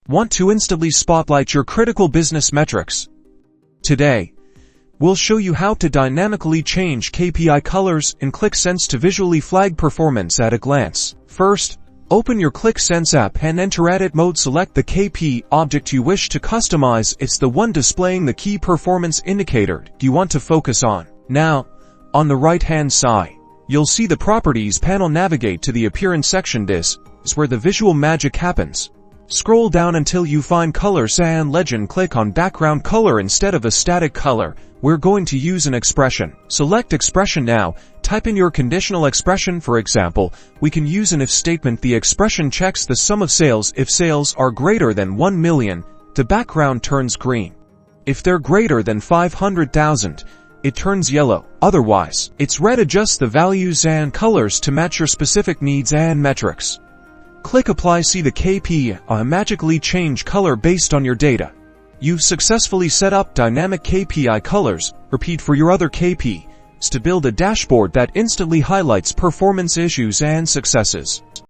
Want to instantly spotlight your critical business metrics? Today, we'll show you how to dynamically change KPI colors in Qlik Sense to visually flag performance at a glance. First, open your Qlik Sense app and enter Edit mode. Select the KPI object you wish to customize. It's the one displaying the key performance indicator you want to focus on. Now, on the right-hand side, you'll see the Properties panel. Navigate to the Appearance section. This is where the visual magic happens. Scroll down until you find Colors and Legend. Click on Background Color instead of a static color. We're going to use an expression. Select Expression now. Type in your conditional expression. For example, we can use an if statement. The expression checks the sum of sales. If sales are greater than 1 million, the background turns green. If they're greater than 500,000, it turns yellow. Otherwise, it's red. Adjust the values and colors to match your specific needs and metrics. Click Apply. See the KPI magically change color based on your data. You've successfully set up dynamic KPI colors. Repeat for your other KPIs to build a dashboard that instantly highlights performance issues and successes.